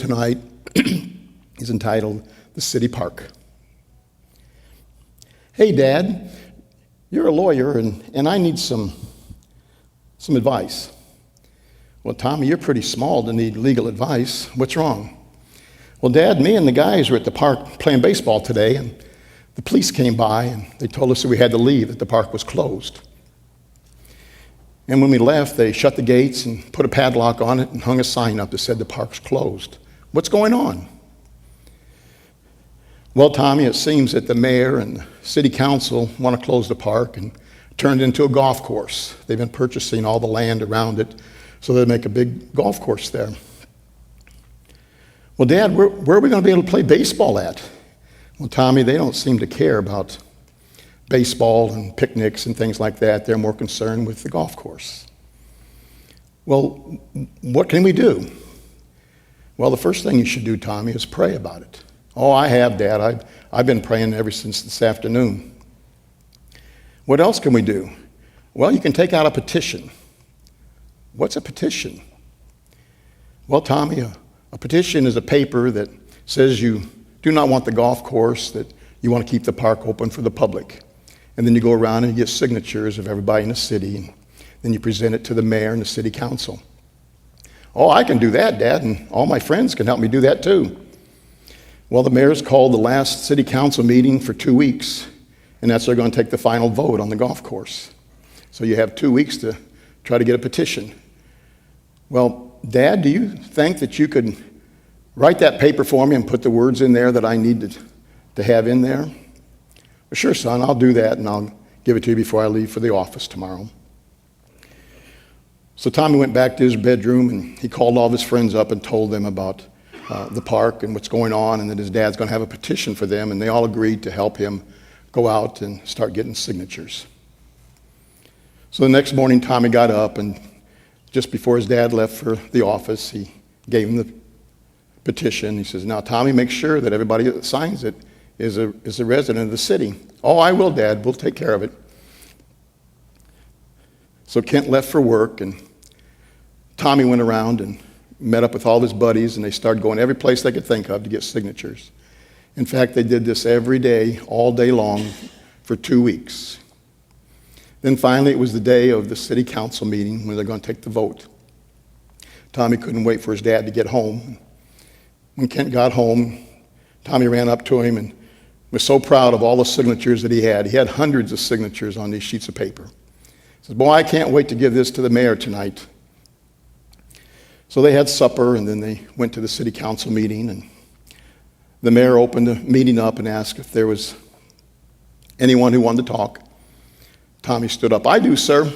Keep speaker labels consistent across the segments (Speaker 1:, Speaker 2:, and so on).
Speaker 1: tonight is entitled The City Park. Hey, Dad, you're a lawyer, and I need some advice. Well, Tommy, you're pretty small to need legal advice. What's wrong? Well, Dad, me and the guys were at the park playing baseball today, and the police came by, and they told us that we had to leave, that the park was closed. And when we left, they shut the gates and put a padlock on it and hung a sign up that said the park's closed. What's going on? Well, Tommy, it seems that the mayor and the city council want to close the park and turn it into a golf course. They've been purchasing all the land around it so they'll make a big golf course there. Well, Dad, where are we going to be able to play baseball at? Well, Tommy, they don't seem to care about baseball and picnics and things like that. They're more concerned with the golf course. Well, what can we do? Well, the first thing you should do, Tommy, is pray about it. Oh, I have, Dad. I've been praying ever since this afternoon. What else can we do? Well, you can take out a petition. What's a petition? Well, Tommy, a petition is a paper that says you do not want the golf course, that you want to keep the park open for the public. And then you go around and you get signatures of everybody in the city, and then you present it to the mayor and the city council. Oh, I can do that, Dad, and all my friends can help me do that too. Well, the mayor's called the last city council meeting for 2 weeks, and that's they're going to take the final vote on the golf course. So you have 2 weeks to try to get a petition. Well, Dad, do you think that you could write that paper for me and put the words in there that I need to have in there? Well, sure, son, I'll do that, and I'll give it to you before I leave for the office tomorrow. So Tommy went back to his bedroom, and he called all of his friends up and told them about the park and what's going on, and that his dad's going to have a petition for them, and they all agreed to help him go out and start getting signatures. So the next morning, Tommy got up, and just before his dad left for the office, he gave him the petition. He says, now, Tommy, make sure that everybody that signs it is a resident of the city. Oh, I will, Dad. We'll take care of it. So Kent left for work, and Tommy went around and met up with all his buddies, and they started going every place they could think of to get signatures. In fact, they did this every day, all day long, for 2 weeks. Then finally, it was the day of the city council meeting when they're going to take the vote. Tommy couldn't wait for his dad to get home. When Kent got home, Tommy ran up to him and was so proud of all the signatures that he had. He had hundreds of signatures on these sheets of paper. He says, boy, I can't wait to give this to the mayor tonight. So they had supper, and then they went to the city council meeting, and the mayor opened the meeting up and asked if there was anyone who wanted to talk. Tommy stood up. I do, sir.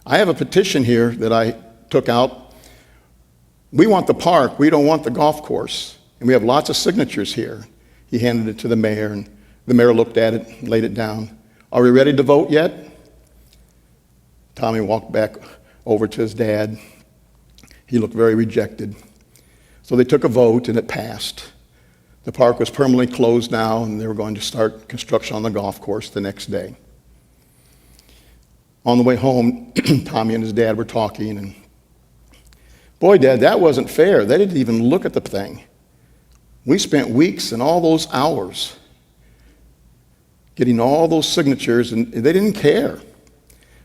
Speaker 1: I have a petition here that I took out. We want the park. We don't want the golf course. And we have lots of signatures here. He handed it to the mayor, and the mayor looked at it and laid it down. Are we ready to vote yet? Tommy walked back over to his dad. He looked very rejected. So they took a vote, and it passed. The park was permanently closed now, and they were going to start construction on the golf course the next day. On the way home, Tommy and his dad were talking, and boy, Dad, that wasn't fair. They didn't even look at the thing. We spent weeks and all those hours getting all those signatures, and they didn't care.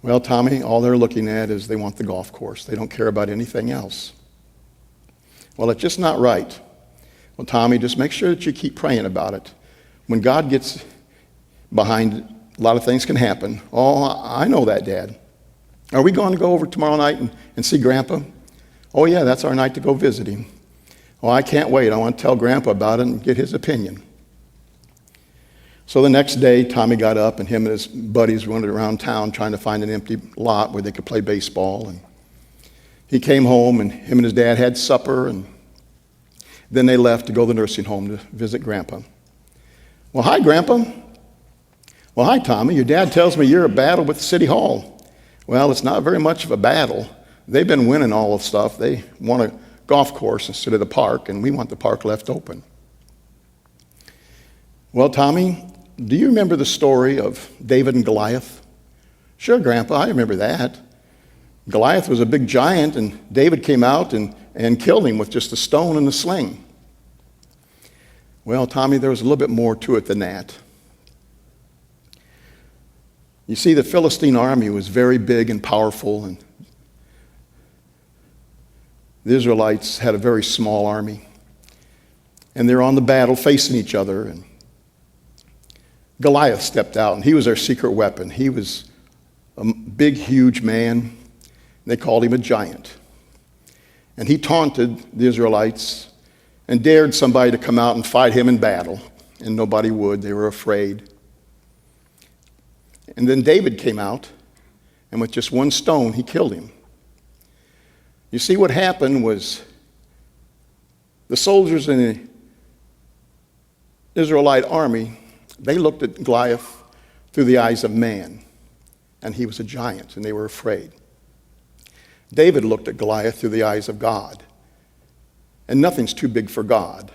Speaker 1: Well, Tommy, all they're looking at is they want the golf course. They don't care about anything else. Well, it's just not right. Well, Tommy, just make sure that you keep praying about it. When God gets behind it, a lot of things can happen. Oh, I know that, Dad. Are we going to go over tomorrow night and see Grandpa? Oh, yeah, that's our night to go visit him. Oh, I can't wait. I want to tell Grandpa about it and get his opinion. So the next day, Tommy got up, and him and his buddies went around town trying to find an empty lot where they could play baseball. And he came home, and him and his dad had supper, and then they left to go to the nursing home to visit Grandpa. Well, hi, Grandpa. Well, hi, Tommy. Your dad tells me you're at battle with City Hall. Well, it's not very much of a battle. They've been winning all the stuff. They want a golf course instead of the park, and we want the park left open. Well, Tommy, do you remember the story of David and Goliath? Sure, Grandpa, I remember that. Goliath was a big giant, and David came out and and killed him with just a stone and a sling. Well, Tommy, there was a little bit more to it than that. You see, the Philistine army was very big and powerful, and the Israelites had a very small army. And they're on the battle facing each other, and Goliath stepped out, and he was their secret weapon. He was a big, huge man. They called him a giant. And he taunted the Israelites and dared somebody to come out and fight him in battle, and nobody would. They were afraid. And then David came out, and with just one stone, he killed him. You see, what happened was the soldiers in the Israelite army, they looked at Goliath through the eyes of man, and he was a giant, and they were afraid. David looked at Goliath through the eyes of God, and nothing's too big for God.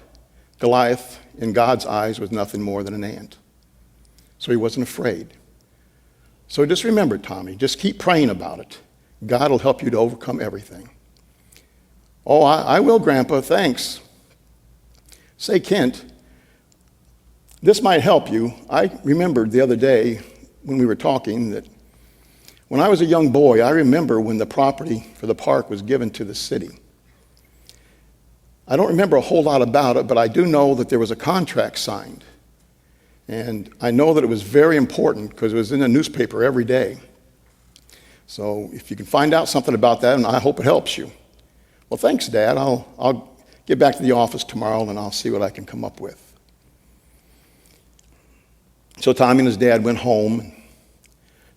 Speaker 1: Goliath, in God's eyes, was nothing more than an ant, so he wasn't afraid. So just remember, Tommy, just keep praying about it. God will help you to overcome everything. Oh, I will, Grandpa, thanks. Say, Kent, this might help you. I remembered the other day when we were talking that when I was a young boy, I remember when the property for the park was given to the city. I don't remember a whole lot about it, but I do know that there was a contract signed. And I know that it was very important because it was in the newspaper every day. So if you can find out something about that, and I hope it helps you. Well, thanks, Dad. I'll get back to the office tomorrow, and I'll see what I can come up with. So Tommy and his dad went home.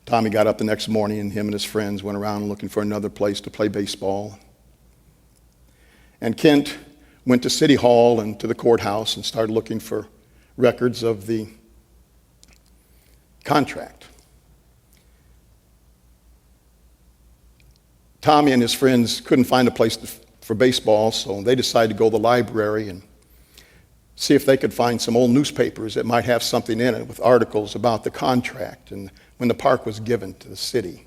Speaker 1: Tommy got up the next morning, and him and his friends went around looking for another place to play baseball. And Kent went to City Hall and to the courthouse and started looking for records of the contract. Tommy and his friends couldn't find a place for baseball, so they decided to go to the library and see if they could find some old newspapers that might have something in it with articles about the contract and when the park was given to the city.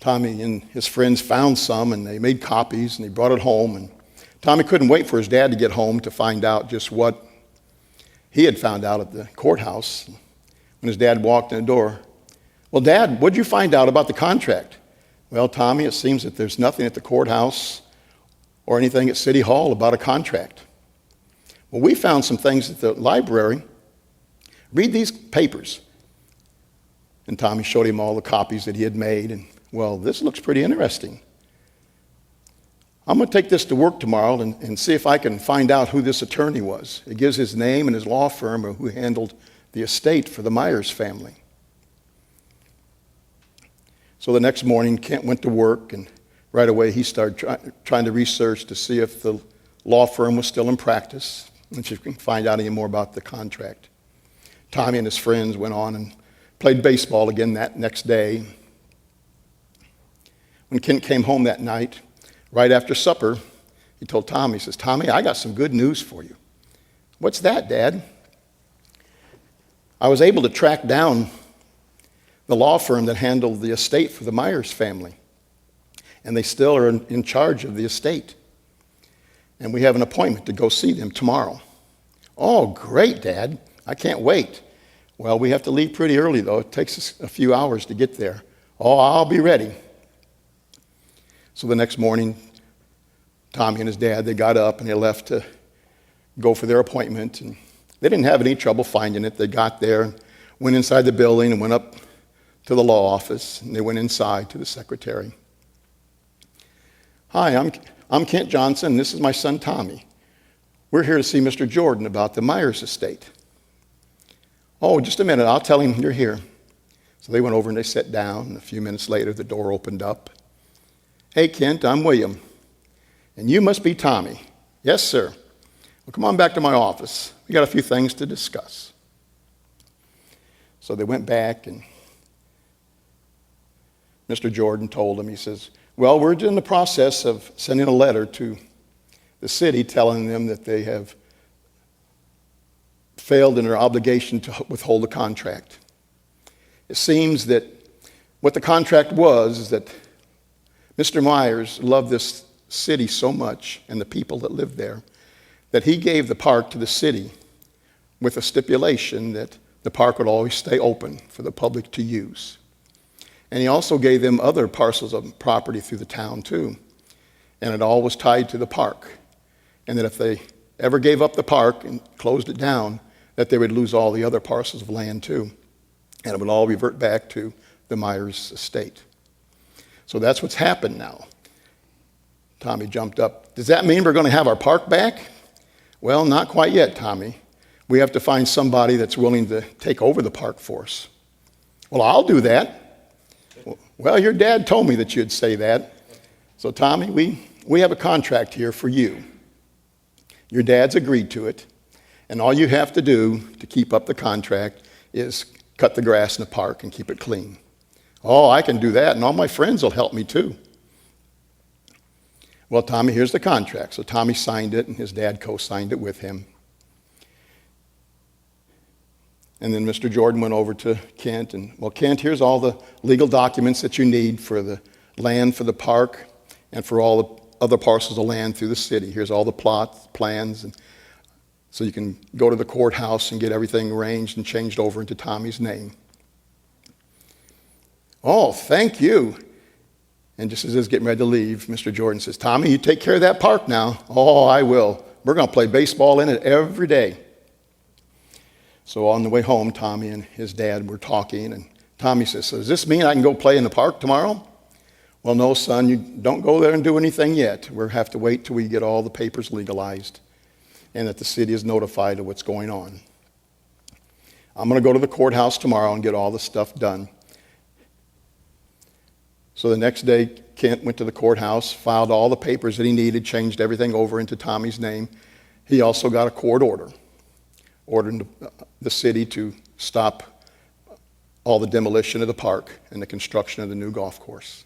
Speaker 1: Tommy and his friends found some, and they made copies, and they brought it home. And Tommy couldn't wait for his dad to get home to find out just what he had found out at the courthouse. When his dad walked in the door, "Well, Dad, what'd you find out about the contract?" "Well, Tommy, it seems that there's nothing at the courthouse or anything at City Hall about a contract." "Well, we found some things at the library. Read these papers." And Tommy showed him all the copies that he had made. And, "Well, this looks pretty interesting. I'm going to take this to work tomorrow and see if I can find out who this attorney was." It gives his name and his law firm or who handled the estate for the Myers family. So the next morning, Kent went to work, and right away he started trying to research to see if the law firm was still in practice and if you can find out any more about the contract. Tommy and his friends went on and played baseball again that next day. When Kent came home that night, right after supper, he told Tommy, he says, "Tommy, I got some good news for you." "What's that, Dad?" "I was able to track down the law firm that handled the estate for the Myers family, and they still are in charge of the estate. And we have an appointment to go see them tomorrow." "Oh, great, Dad. I can't wait." "Well, we have to leave pretty early, though. It takes us a few hours to get there." "Oh, I'll be ready." So the next morning, Tommy and his dad, they got up and they left to go for their appointment. And they didn't have any trouble finding it. They got there and went inside the building and went up to the law office. And they went inside to the secretary. "Hi, I'm Kent Johnson. This is my son, Tommy. We're here to see Mr. Jordan about the Myers estate." "Oh, just a minute. I'll tell him you're here." So they went over and they sat down. And a few minutes later, the door opened up. "Hey, Kent, I'm William. And you must be Tommy." "Yes, sir." "Well, come on back to my office. We got a few things to discuss." So they went back, and Mr. Jordan told them, he says, "Well, we're in the process of sending a letter to the city telling them that they have failed in their obligation to withhold the contract. It seems that what the contract was is that Mr. Myers loved this city so much and the people that lived there that he gave the park to the city with a stipulation that the park would always stay open for the public to use. And he also gave them other parcels of property through the town too. And it all was tied to the park. And that if they ever gave up the park and closed it down, that they would lose all the other parcels of land too. And it would all revert back to the Myers estate. So that's what's happened now. Tommy jumped up. Does that mean we're going to have our park back? Well, not quite yet, Tommy. We have to find somebody that's willing to take over the park for us. Well, I'll do that. Well, your dad told me that you'd say that. So, Tommy, we have a contract here for you. Your dad's agreed to it. And all you have to do to keep up the contract is cut the grass in the park and keep it clean. Oh, I can do that, and all my friends will help me too. Well, Tommy, here's the contract. So Tommy signed it, and his dad co-signed it with him. And then Mr. Jordan went over to Kent, and, well, Kent, here's all the legal documents that you need for the land for the park and for all the other parcels of land through the city. Here's all the plots, plans, and so you can go to the courthouse and get everything arranged and changed over into Tommy's name. Oh, thank you. And just as he's getting ready to leave, Mr. Jordan says, Tommy, you take care of that park now. Oh, I will. We're going to play baseball in it every day. So on the way home, Tommy and his dad were talking, and Tommy says, so does this mean I can go play in the park tomorrow? Well, no, son, you don't go there and do anything yet. We'll have to wait till we get all the papers legalized and that the city is notified of what's going on. I'm going to go to the courthouse tomorrow and get all the stuff done. So the next day, Kent went to the courthouse, filed all the papers that he needed, changed everything over into Tommy's name. He also got a court order, ordering the city to stop all the demolition of the park and the construction of the new golf course.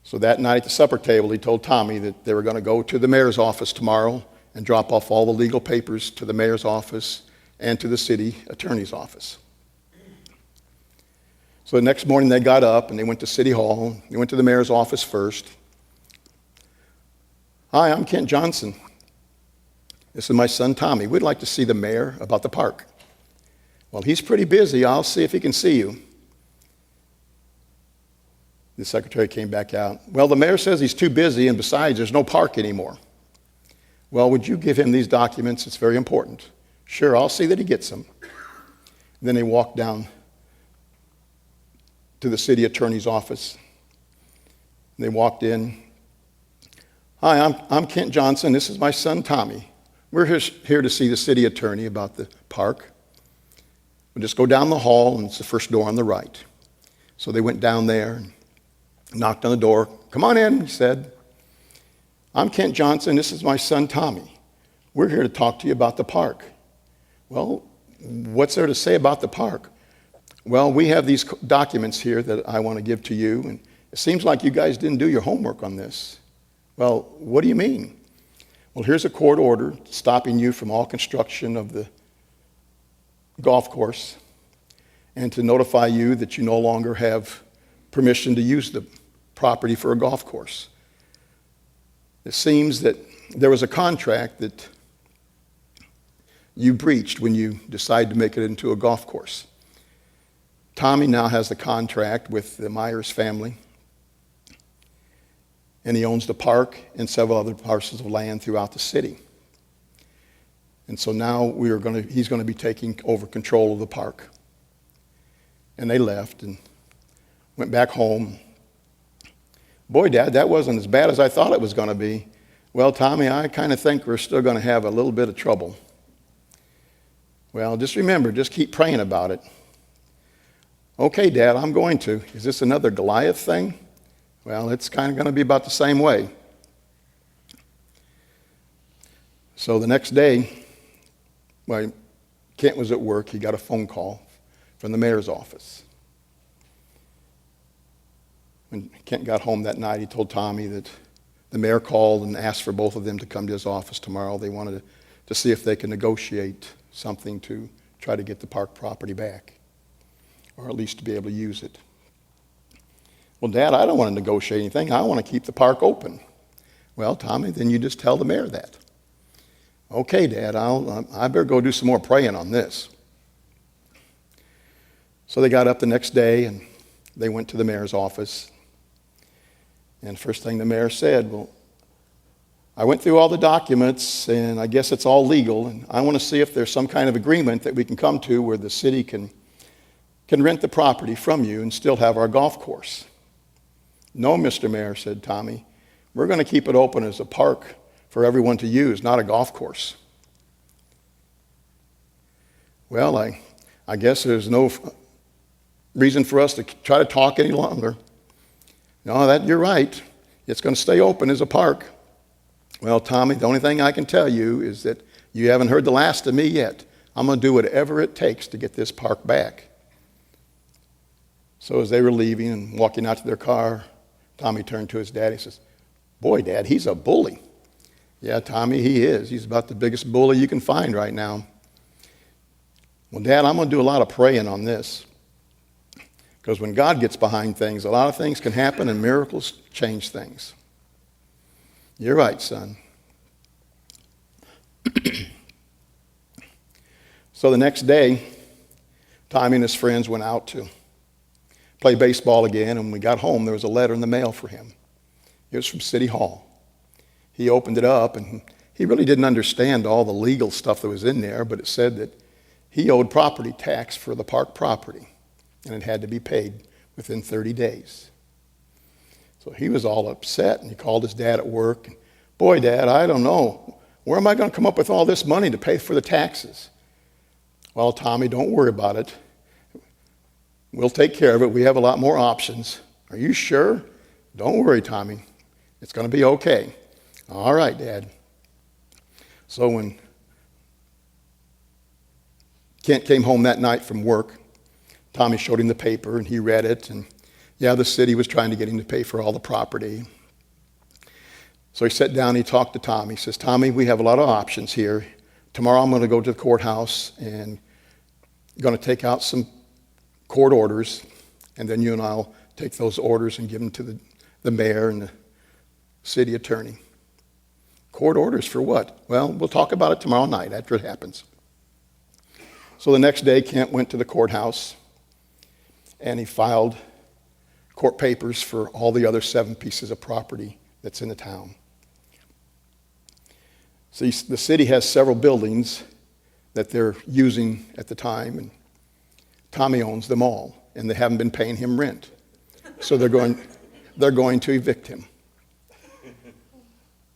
Speaker 1: So that night at the supper table, he told Tommy that they were going to go to the mayor's office tomorrow and drop off all the legal papers to the mayor's office and to the city attorney's office. So the next morning they got up and they went to City Hall. They went to the mayor's office first. Hi, I'm Kent Johnson. This is my son Tommy. We'd like to see the mayor about the park. Well, he's pretty busy. I'll see if he can see you. The secretary came back out. Well, the mayor says he's too busy, and besides, there's no park anymore. Well, would you give him these documents? It's very important. Sure, I'll see that he gets them. And then they walked down to the city attorney's office. They walked in. Hi, I'm Kent Johnson. This is my son, Tommy. We're here to see the city attorney about the park. We'll just go down the hall, and it's the first door on the right. So they went down there and knocked on the door. Come on in, he said. I'm Kent Johnson. This is my son, Tommy. We're here to talk to you about the park. Well, what's there to say about the park? Well, we have these documents here that I want to give to you, and it seems like you guys didn't do your homework on this. Well, what do you mean? Well, here's a court order stopping you from all construction of the golf course and to notify you that you no longer have permission to use the property for a golf course. It seems that there was a contract that you breached when you decided to make it into a golf course. Tommy now has the contract with the Myers family, and he owns the park and several other parcels of land throughout the city. And so now he's going to be taking over control of the park. And they left and went back home. Boy, Dad, that wasn't as bad as I thought it was going to be. Well, Tommy, I kind of think we're still going to have a little bit of trouble. Well, just remember, just keep praying about it. Okay, Dad, I'm going to. Is this another Goliath thing? Well, it's kind of going to be about the same way. So the next day, while Kent was at work, he got a phone call from the mayor's office. When Kent got home that night, he told Tommy that the mayor called and asked for both of them to come to his office tomorrow. They wanted to see if they could negotiate something to try to get the park property back, or at least to be able to use it. Well, Dad, I don't want to negotiate anything. I want to keep the park open. Well, Tommy, then you just tell the mayor that. Okay, Dad, I better go do some more praying on this. So they got up the next day and they went to the mayor's office. And first thing the mayor said, well, I went through all the documents and I guess it's all legal, and I want to see if there's some kind of agreement that we can come to where the city can rent the property from you and still have our golf course. No, Mr. Mayor, said Tommy, we're going to keep it open as a park for everyone to use, not a golf course. Well, I guess there's no reason for us to try to talk any longer. No, you're right. It's going to stay open as a park. Well, Tommy, the only thing I can tell you is that you haven't heard the last of me yet. I'm going to do whatever it takes to get this park back. So as they were leaving and walking out to their car, Tommy turned to his dad. He says, boy, Dad, he's a bully. Yeah, Tommy, he is. He's about the biggest bully you can find right now. Well, Dad, I'm going to do a lot of praying on this. Because when God gets behind things, a lot of things can happen and miracles change things. You're right, son. So the next day, Tommy and his friends went out to play baseball again, and when we got home, there was a letter in the mail for him. It was from City Hall. He opened it up, and he really didn't understand all the legal stuff that was in there, but it said that he owed property tax for the park property, and it had to be paid within 30 days. So he was all upset, and he called his dad at work. Boy, Dad, I don't know. Where am I going to come up with all this money to pay for the taxes? Well, Tommy, don't worry about it. We'll take care of it. We have a lot more options. Are you sure? Don't worry, Tommy. It's going to be okay. All right, Dad. So when Kent came home that night from work, Tommy showed him the paper, and he read it, and yeah, the city was trying to get him to pay for all the property. So he sat down and he talked to Tommy. He says, Tommy, we have a lot of options here. Tomorrow I'm going to go to the courthouse and going to take out some court orders, and then you and I'll take those orders and give them to the mayor and the city attorney. Court orders for what? Well, we'll talk about it tomorrow night after it happens. So the next day, Kent went to the courthouse, and he filed court papers for all the other 7 pieces of property that's in the town. See, the city has several buildings that they're using at the time, and Tommy owns them all, and they haven't been paying him rent. So they're going to evict him.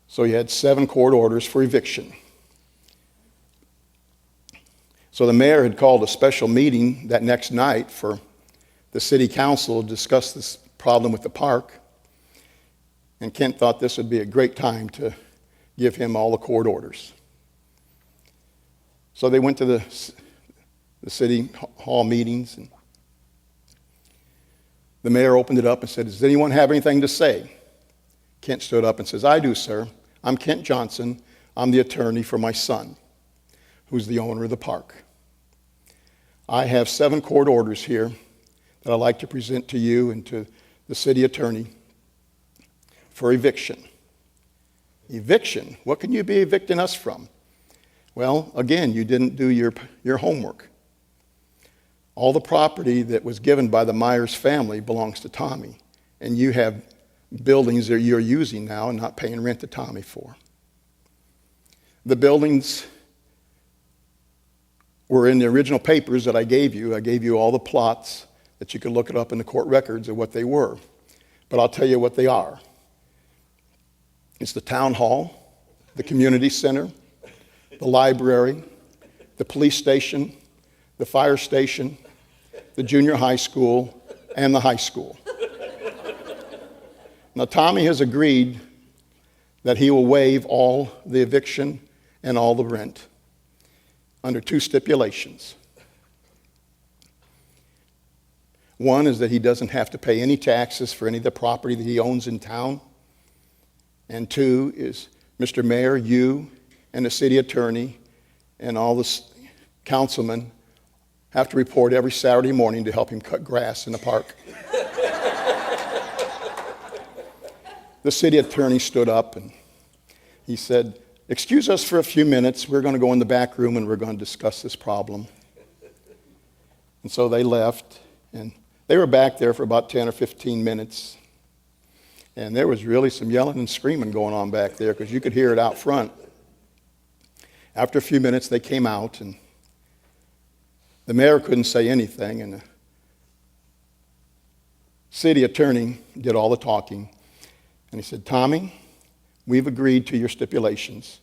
Speaker 1: So he had 7 court orders for eviction. So the mayor had called a special meeting that next night for the city council to discuss this problem with the park. And Kent thought this would be a great time to give him all the court orders. So they went to the city hall meetings, and the mayor opened it up and said, does anyone have anything to say? Kent stood up and says, I do, sir. I'm Kent Johnson. I'm the attorney for my son, who's the owner of the park. I have 7 court orders here that I'd like to present to you and to the city attorney for eviction. Eviction? What can you be evicting us from? Well, again, you didn't do your homework. All the property that was given by the Myers family belongs to Tommy, and you have buildings that you're using now and not paying rent to Tommy for. The buildings were in the original papers that I gave you. I gave you all the plots that you could look it up in the court records of what they were. But I'll tell you what they are. It's the town hall, the community center, the library, the police station, the fire station, the junior high school, and the high school. Now, Tommy has agreed that he will waive all the eviction and all the rent under 2 stipulations. One is that he doesn't have to pay any taxes for any of the property that he owns in town. And 2 is, Mr. Mayor, you and the city attorney and all the councilmen have to report every Saturday morning to help him cut grass in the park. the city attorney stood up and he said, "Excuse us for a few minutes. We're going to go in the back room and we're going to discuss this problem." And so they left, and they were back there for about 10 or 15 minutes. And there was really some yelling and screaming going on back there because you could hear it out front. After a few minutes, they came out, and the mayor couldn't say anything, and the city attorney did all the talking. And he said, "Tommy, we've agreed to your stipulations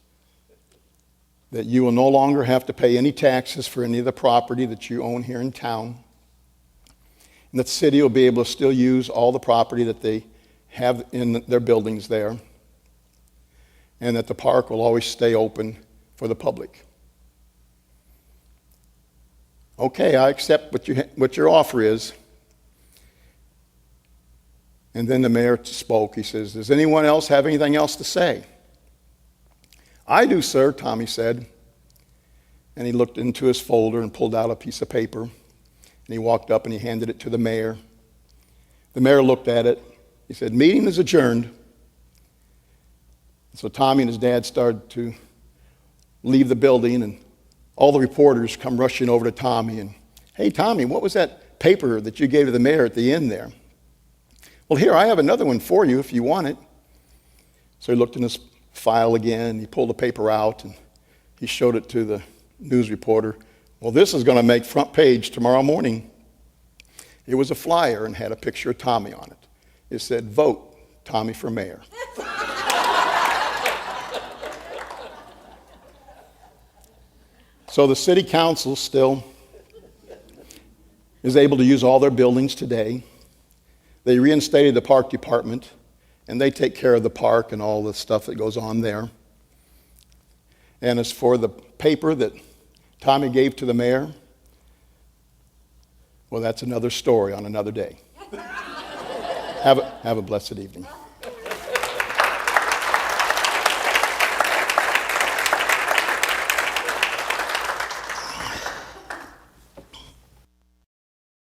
Speaker 1: that you will no longer have to pay any taxes for any of the property that you own here in town, and that the city will be able to still use all the property that they have in their buildings there, and that the park will always stay open for the public." "Okay, I accept what your offer is." And then the mayor spoke. He says, "Does anyone else have anything else to say?" "I do, sir," Tommy said. And he looked into his folder and pulled out a piece of paper. And he walked up and he handed it to the mayor. The mayor looked at it. He said, "Meeting is adjourned." So Tommy and his dad started to leave the building, and all the reporters come rushing over to Tommy and, "Hey, Tommy, what was that paper that you gave to the mayor at the end there?" "Well, here, I have another one for you if you want it." So he looked in his file again. He pulled the paper out, and he showed it to the news reporter. "Well, this is going to make front page tomorrow morning." It was a flyer and had a picture of Tommy on it. It said, "Vote Tommy for mayor." So the city council still is able to use all their buildings today. They reinstated the park department, and they take care of the park and all the stuff that goes on there. And as for the paper that Tommy gave to the mayor, well, that's another story on another day. Have a blessed evening.